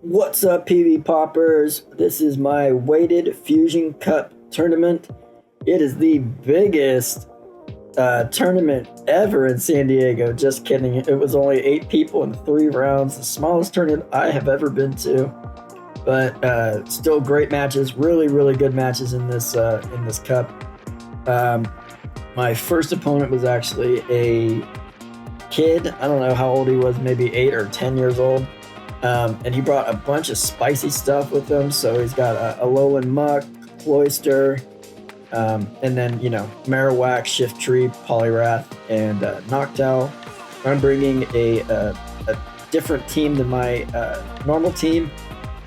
What's up, PV Poppers? This is my weighted Fusion Cup tournament. It is the biggest tournament ever in San Diego. Just kidding. It was only 8 people in 3 rounds. The smallest tournament I have ever been to. But still great matches. Really, really good matches in this cup. My first opponent was actually a kid. I don't know how old he was, maybe 8 or 10 years old. And he brought a bunch of spicy stuff with him. So he's got a Alolan Muck, Cloyster, and then, Marowak, Shift Tree, Poliwrath, and Noctowl. I'm bringing a different team than my normal team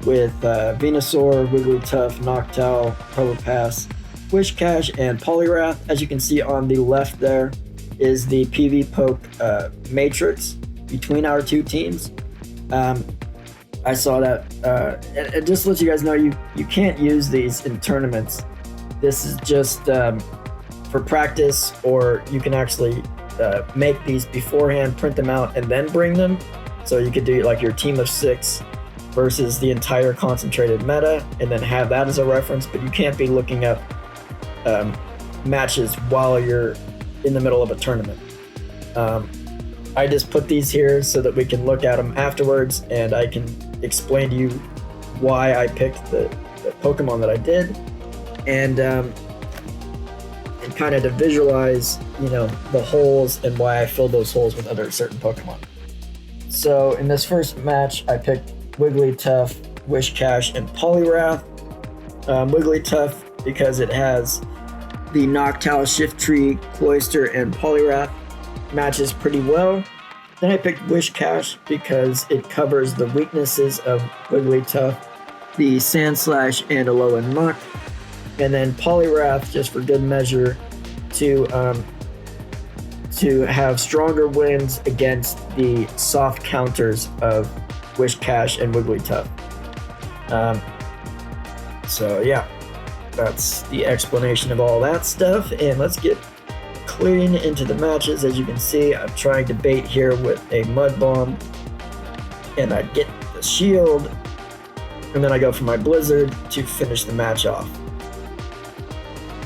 with Venusaur, Wigglytuff, Noctowl, Probopass, Wishcash, and Poliwrath. As you can see on the left there is the PV Poke matrix between our two teams. I saw that, and just to let you guys know, you can't use these in tournaments. This is just for practice, or you can actually make these beforehand, print them out, and then bring them. So you could do like your team of 6 versus the entire concentrated meta, and then have that as a reference, but you can't be looking up matches while you're in the middle of a tournament. I just put these here so that we can look at them afterwards, and I can explain to you why I picked the Pokemon that I did, and kind of to visualize, the holes and why I filled those holes with other certain Pokemon. So in this first match, I picked Wigglytuff, Wishcash, and Poliwrath. Wigglytuff because it has the Noctowl, Shift Tree, Cloyster, and Poliwrath. Matches pretty well. Then I picked Wishcash because it covers the weaknesses of Wigglytuff, the Sandslash, and Alolan Muck. And then Poliwrath just for good measure to have stronger wins against the soft counters of Wishcash and Wigglytuff. So yeah, that's the explanation of all that stuff, and let's get clean into the matches. As you can see, I'm trying to bait here with a Mud Bomb, and I get the shield, and then I go for my Blizzard to finish the match off.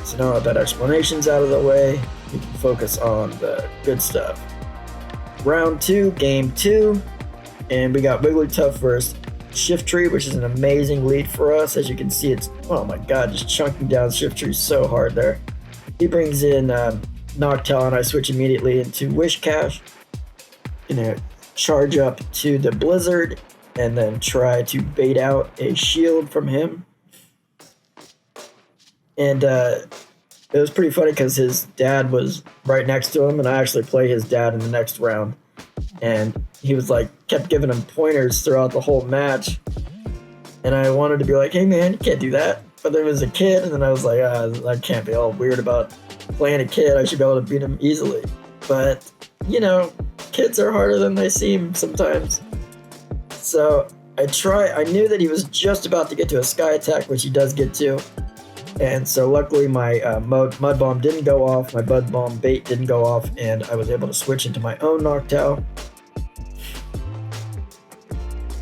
So now that explanation's out of the way, we can focus on the good stuff. Round 2, game 2, and we got Wigglytuff versus Shift Tree, which is an amazing lead for us. As you can see, it's, oh my god, just chunking down Shift Tree so hard there. He brings in Noctowl, and I switch immediately into Wishcash. Gonna charge up to the Blizzard and then try to bait out a shield from him. And it was pretty funny because his dad was right next to him, and I actually play his dad in the next round. And he was kept giving him pointers throughout the whole match. And I wanted to be like, hey man, you can't do that. But there was a kid, and then I was like, I can't be all weird about playing a kid. I should be able to beat him easily. But, kids are harder than they seem sometimes. So I knew that he was just about to get to a Sky Attack, which he does get to. And so luckily my Mud Bomb didn't go off, my Bud Bomb bait didn't go off, and I was able to switch into my own Noctowl.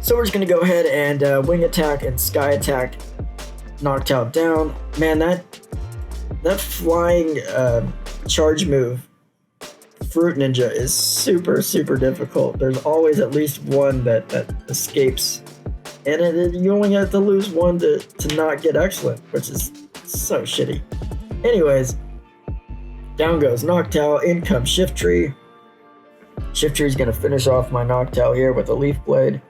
So we're just going to go ahead and Wing Attack and Sky Attack Noctowl down. Man, that flying charge move, Fruit Ninja, is super, super difficult. There's always at least one that escapes. And you only have to lose one to not get Excellent, which is so shitty. Anyways, down goes Noctowl, in comes Shift Tree. Shift Tree is going to finish off my Noctowl here with a Leaf Blade.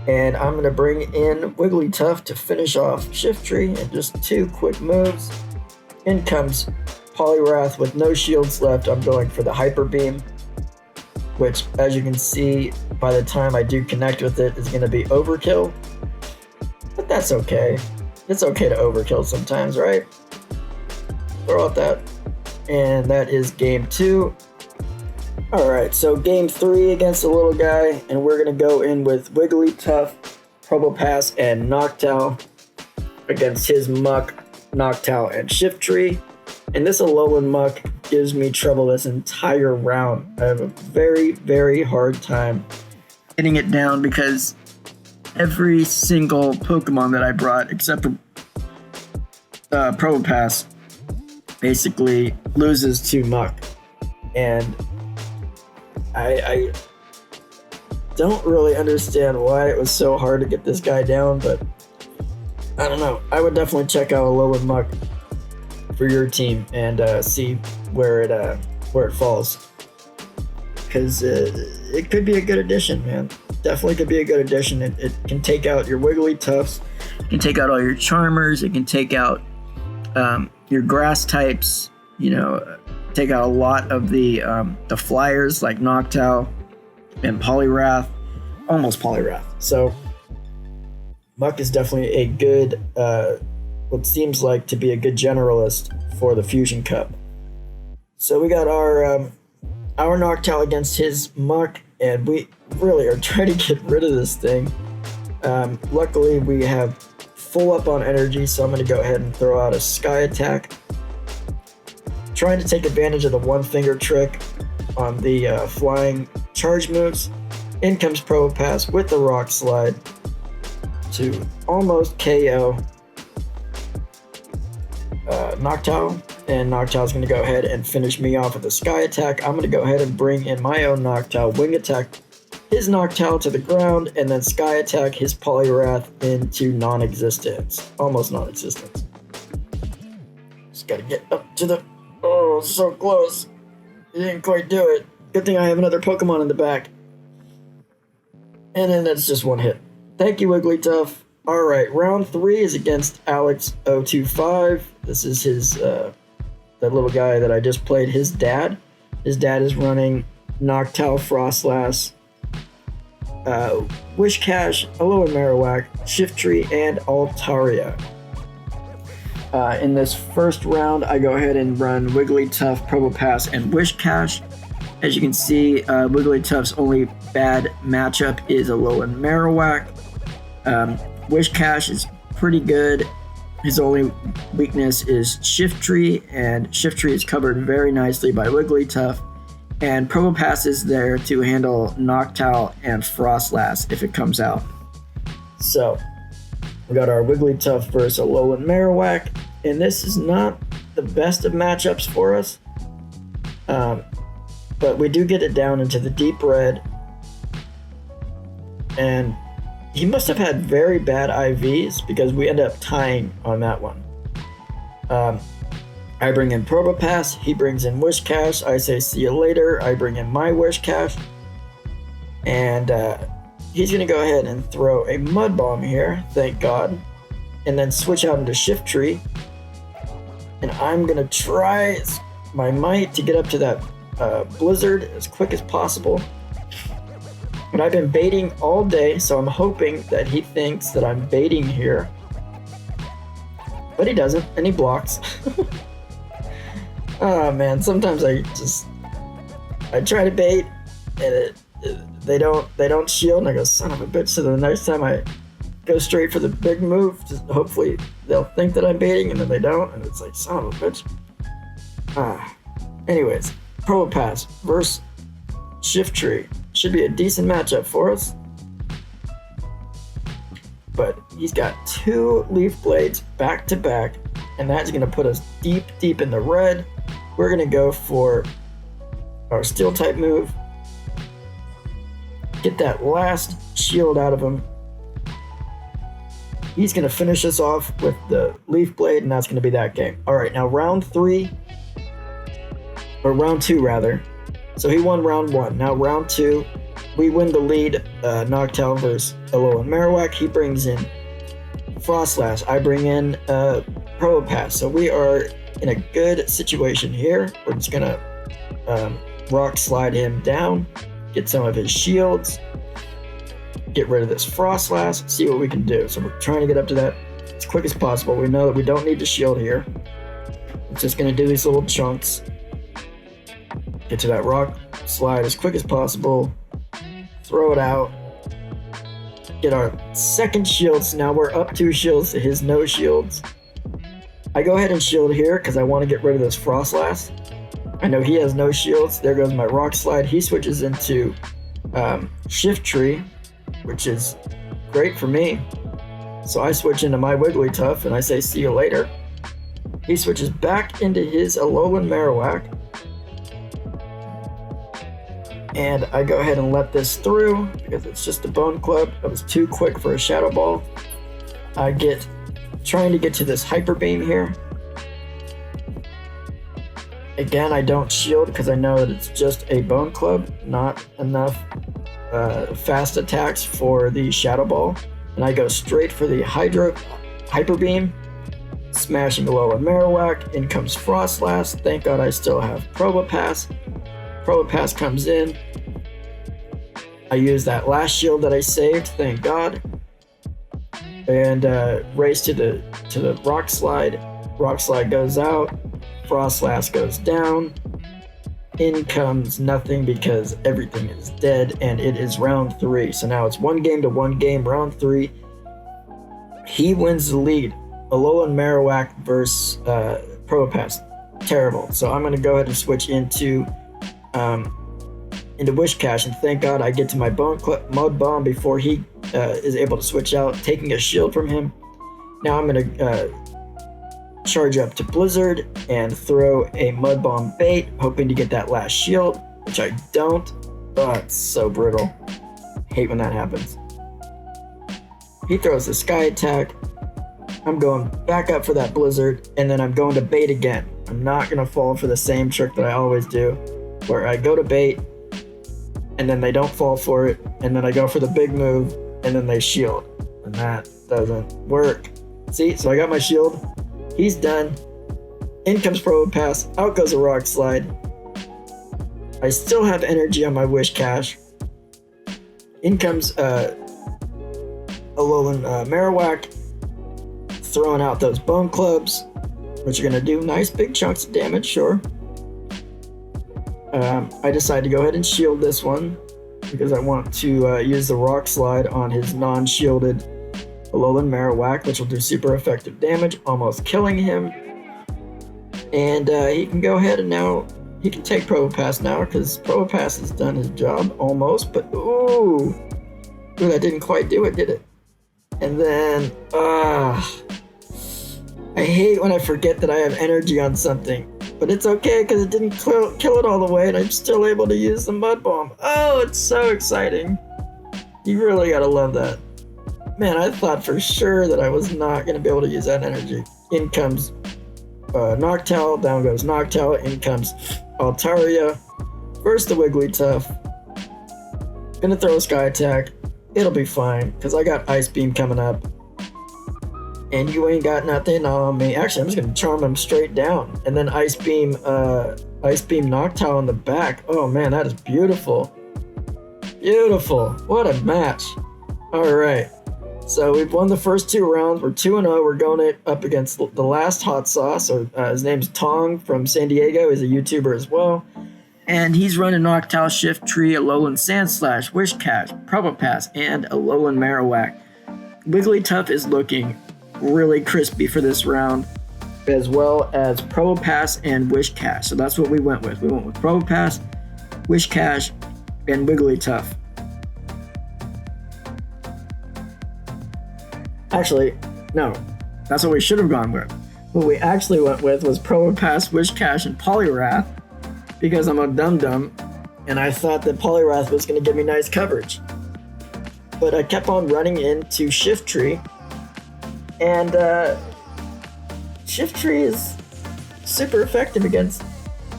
And I'm going to bring in Wigglytuff to finish off Shift Tree in just 2 quick moves. In comes Poliwrath with no shields left. I'm going for the Hyper Beam, which, as you can see, by the time I do connect with it, is going to be overkill. But that's okay. It's okay to overkill sometimes, right? Throw out that. And that is game 2. Alright, so game 3 against the little guy, and we're going to go in with Wigglytuff, Probopass, and Noctowl against his Muck, Noctowl, and Shift Tree. And this Alolan Muck gives me trouble this entire round. I have a very, very hard time hitting it down because every single Pokemon that I brought, except for Probopass, basically loses to Muck. And I don't really understand why it was so hard to get this guy down, but I don't know. I would definitely check out Alolan Muck for your team and see where it falls, because it could be a good addition, man. Definitely could be a good addition. It can take out your Wigglytuffs, it can take out all your Charmers, it can take out your grass types, take out a lot of the flyers like Noctowl and Poliwrath, almost Poliwrath. So Muck is definitely a good, what seems like to be a good generalist for the Fusion Cup. So we got our Noctowl against his Muck, and we really are trying to get rid of this thing. Luckily, we have full up on energy, so I'm going to go ahead and throw out a Sky Attack. Trying to take advantage of the one finger trick on the flying charge moves. In comes Probopass with the Rock Slide to almost KO Noctowl, and Noctowl's going to go ahead and finish me off with a Sky Attack. I'm going to go ahead and bring in my own Noctowl, Wing Attack his Noctowl to the ground, and then Sky Attack his Poliwrath into non-existence. Almost non-existence. Just gotta get up to the... Oh, so close. He didn't quite do it. Good thing I have another Pokemon in the back. And then that's just one hit. Thank you, Wigglytuff. Alright, round 3 is against Alex025. This is his, that little guy that I just played, his dad. His dad is running Noctowl, Frostlass, Wishcash, Alolan Marowak, Shiftry, and Altaria. In this first round, I go ahead and run Wigglytuff, Probopass, and Wishcash. As you can see, Wigglytuff's only bad matchup is Alolan Marowak. Wishcash is pretty good. His only weakness is Shiftry, and Shiftry is covered very nicely by Wigglytuff. And Probopass is there to handle Noctowl and Frostlass if it comes out. So, we got our Wigglytuff versus Alolan Marowak, and this is not the best of matchups for us. But we do get it down into the deep red. And he must have had very bad IVs because we end up tying on that one. I bring in Probopass, he brings in Wishcash, I say see you later, I bring in my Wishcash, and he's going to go ahead and throw a Mud Bomb here, thank God, and then switch out into Shiftry, and I'm going to try my might to get up to that Blizzard as quick as possible. But I've been baiting all day, so I'm hoping that he thinks that I'm baiting here. But he doesn't, and he blocks. Oh man, sometimes I try to bait, and they don't shield, and I go, son of a bitch. So the next time I go straight for the big move, just hopefully they'll think that I'm baiting, and then they don't, and it's like, son of a bitch. Anyways, Probopass versus Shiftry. Should be a decent matchup for us. But he's got 2 Leaf Blades back to back, and that's going to put us deep, deep in the red. We're going to go for our Steel type move. Get that last shield out of him. He's going to finish us off with the Leaf Blade, and that's going to be that game. Alright, now round 3, or round 2 rather. So he won round 1. Now round 2, we win the lead, Noctowl versus Alolan Marowak. He brings in Frostlass. I bring in Probopass. So we are in a good situation here. We're just going to Rock Slide him down, get some of his shields, get rid of this Frostlass, see what we can do. So we're trying to get up to that as quick as possible. We know that we don't need to shield here. It's just going to do these little chunks. Get to that Rock Slide as quick as possible. Throw it out. Get our second shields. Now we're up 2 shields to his no shields. I go ahead and shield here because I want to get rid of this Frostlass. I know he has no shields. There goes my Rock Slide. He switches into Shiftry, which is great for me. So I switch into my Wigglytuff and I say, see you later. He switches back into his Alolan Marowak. And I go ahead and let this through because it's just a Bone Club. That was too quick for a Shadow Ball. Trying to get to this Hyper Beam here. Again, I don't shield because I know that it's just a Bone Club, not enough fast attacks for the Shadow Ball. And I go straight for the Hyper Beam, smashing Alolan Marowak. In comes Frostlass. Thank God I still have Probopass. Probopass comes in. I use that last shield that I saved, thank God. And race to the Rock Slide. Rock Slide goes out. Frostlass goes down. In comes nothing because everything is dead, and it is round 3. So now it's 1 game to 1 game, round 3. He wins the lead. Alolan Marowak versus Probopass. Terrible. So I'm going to go ahead and switch into Wishcash, and thank God I get to my Mud Bomb before he is able to switch out, taking a shield from him. Now I'm going to charge up to Blizzard and throw a Mud Bomb bait, hoping to get that last shield, which I don't. Oh, it's so brittle. Hate when that happens. He throws the Sky Attack. I'm going back up for that Blizzard, and then I'm going to bait again. I'm not going to fall for the same trick that I always do, where I go to bait, and then they don't fall for it, and then I go for the big move, and then they shield. And that doesn't work. See, so I got my shield. He's done. In comes Probopass. Out goes a Rock Slide. I still have energy on my Wishcash. In comes Alolan Marowak, throwing out those Bone Clubs, which are going to do nice big chunks of damage, sure. I decide to go ahead and shield this one because I want to use the Rock Slide on his non-shielded Alolan Marowak, which will do super effective damage, almost killing him. And he can go ahead and now he can take Probopass now because Probopass has done his job almost, but ooh, that didn't quite do it, did it? And then I hate when I forget that I have energy on something. But it's okay because it didn't kill it all the way, and I'm still able to use the Mud Bomb. Oh, it's so exciting. You really gotta love that. Man, I thought for sure that I was not gonna be able to use that energy. In comes Noctowl, down goes Noctowl, in comes Altaria. First the Wigglytuff. Gonna throw a Sky Attack. It'll be fine, because I got Ice Beam coming up. And you ain't got nothing on me. Actually, I'm just gonna charm him straight down. And then Ice Beam Noctowl in the back. Oh man, that is beautiful. Beautiful. What a match. Alright. So we've won the first 2 rounds. We're 2-0. We're going up against the last Hot Sauce. Or, his name's Tong from San Diego. He's a YouTuber as well. And he's running Noctowl, Shiftry, Alolan Sandslash, Wishcash, Probopass, and Alolan Marowak. Wigglytuff is looking really crispy for this round, as well as Probopass and Wishcash. So that's what we went with. We went with Probopass, Wishcash, and Wigglytuff. Actually, no, that's what we should have gone with. What we actually went with was Probopass, Wishcash, and Poliwrath, because I'm a dum-dum, and I thought that Poliwrath was going to give me nice coverage. But I kept on running into Shiftry, and Shiftry is super effective against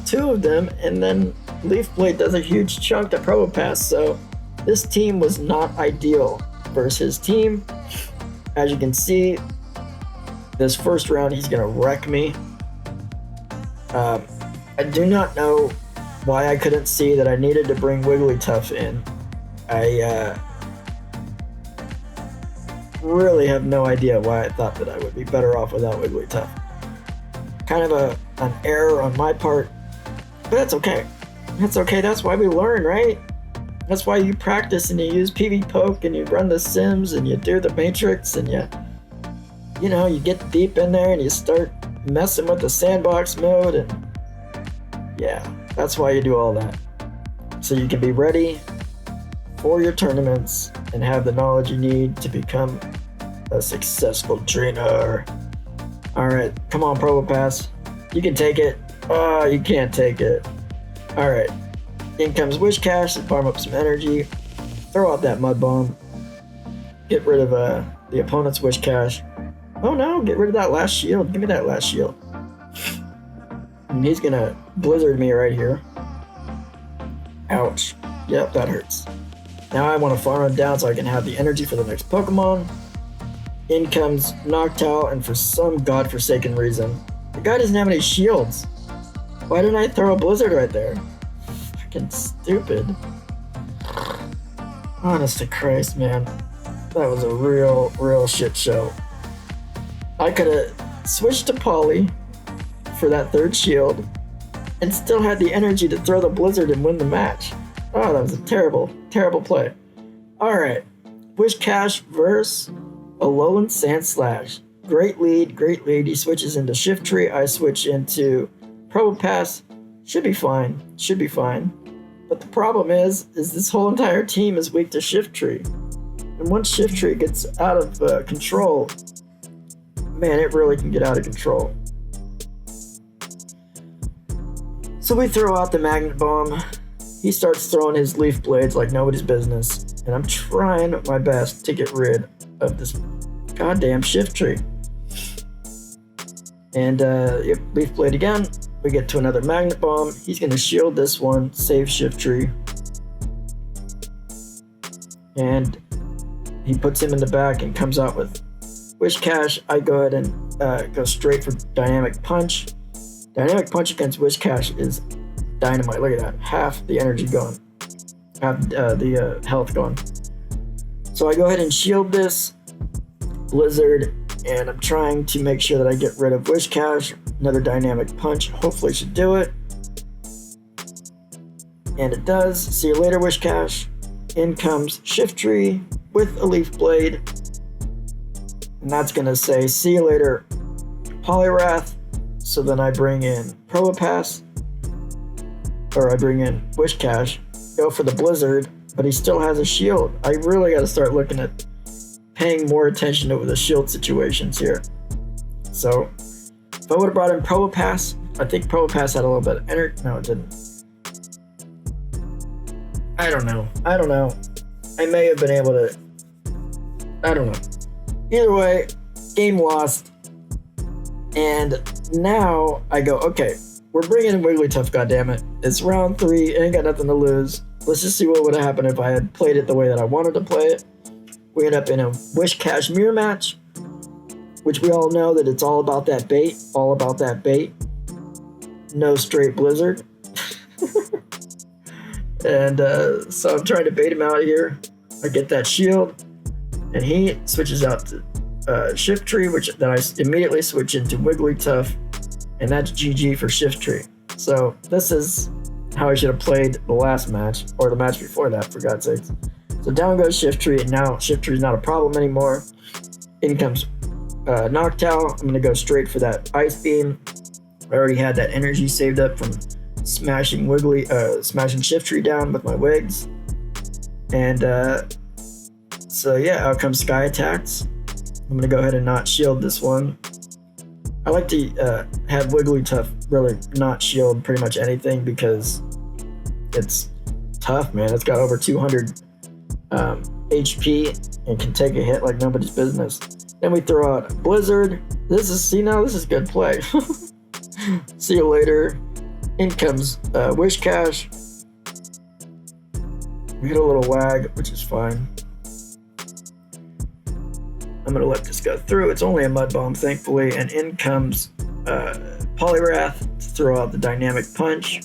2 of them, and then Leaf Blade does a huge chunk to Probopass, so this team was not ideal versus his team. As you can see, this first round he's going to wreck me. I do not know why I couldn't see that I needed to bring Wigglytuff in. I really have no idea why I thought that I would be better off without Wigglytuff. Kind of an error on my part, but that's okay. That's okay, that's why we learn, right? That's why you practice and you use PvPoke and you run the Sims and you do the Matrix and you get deep in there and you start messing with the sandbox mode, and yeah, that's why you do all that. So you can be ready for your tournaments and have the knowledge you need to become a successful trainer. Alright, come on, Probopass. You can take it. Oh, you can't take it. Alright. In comes Wish Cash to farm up some energy. Throw out that Mud Bomb. Get rid of the opponent's Wish Cash. Oh no, get rid of that last shield. Give me that last shield. And he's gonna Blizzard me right here. Ouch. Yep, that hurts. Now I want to farm him down so I can have the energy for the next Pokemon. In comes Noctowl, and for some godforsaken reason, the guy doesn't have any shields. Why didn't I throw a Blizzard right there? Fucking stupid. Honest to Christ, man. That was a real shit show. I could have switched to Polly for that third shield and still had the energy to throw the Blizzard and win the match. Oh, that was a terrible play. Alright. Wish Cash versus Alolan Sandslash. Great lead. He switches into Shiftry. I switch into Probopass. Should be fine. But the problem is this whole entire team is weak to Shiftry. And once Shiftry gets out of control, man, it really can get out of control. So we throw out the Magnet Bomb. He starts throwing his Leaf Blades like nobody's business. And I'm trying my best to get rid of this goddamn Shiftry. And yep, Leaf Blade again. We get to another Magnet Bomb. He's going to shield this one, save Shiftry. And he puts him in the back and comes out with Wish Cash. I go ahead and go straight for Dynamic Punch. Dynamic Punch against Wish Cash is dynamite. Look at that. Half the energy gone. Half the health gone. So I go ahead and shield this Blizzard, and I'm trying to make sure that I get rid of Wish Cash. Another Dynamic Punch. Hopefully should do it. And it does. See you later, Wish Cash. In comes Shiftry with a Leaf Blade. And that's going to say, see you later, Poliwrath. So then I bring in Probopass. Or I bring in Wish Cash. Go for the Blizzard. But he still has a shield. I really got to start looking at paying more attention to the shield situations here. So, if I would have brought in Probopass, I think Probopass had a little bit of energy. No, it didn't. I don't know. I may have been able to. I don't know. Either way, game lost. And now I go, okay, we're bringing in Wigglytuff, goddammit. It's round 3, ain't got nothing to lose. Let's just see what would have happened if I had played it the way that I wanted to play it. We end up in a Wish Cash mirror match, which we all know that it's all about that bait. No straight Blizzard. And so I'm trying to bait him out here. I get that shield, and he switches out to Shiftry, which then I immediately switch into Wigglytuff, and that's GG for Shiftry. So this is how I should have played the last match, or the match before that, for God's sakes. So down goes Shiftry, and now Shiftry's not a problem anymore. In comes Noctowl. I'm going to go straight for that Ice Beam. I already had that energy saved up from smashing Shiftry down with my Wigs. And so yeah, out comes Sky Attacks. I'm going to go ahead and not shield this one. I like to have Wigglytuff really not shield pretty much anything because it's tough, man. It's got over 200 HP and can take a hit like nobody's business. Then we throw out Blizzard. This is good play. See you later. In comes Wish Cash. We hit a little lag, which is fine. I'm going to let this go through. It's only a Mud Bomb, thankfully. And in comes Poliwrath to throw out the Dynamic Punch.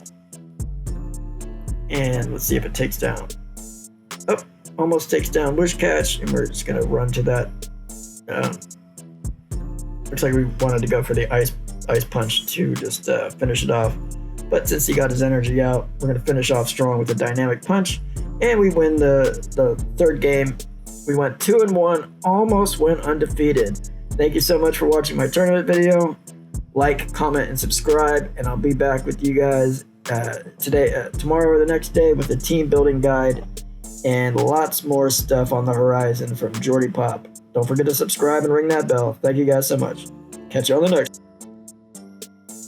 And let's see if it takes down. Oh, almost takes down Wish Cash. And we're just going to run to that. Looks like we wanted to go for the Ice Punch to just finish it off. But since he got his energy out, we're going to finish off strong with the Dynamic Punch. And we win the third game. We went 2-1, almost went undefeated. Thank you so much for watching my tournament video. Like, comment, and subscribe, and I'll be back with you guys tomorrow or the next day with a team building guide and lots more stuff on the horizon from Jordy Pop. Don't forget to subscribe and ring that bell. Thank you guys so much. Catch you on the next.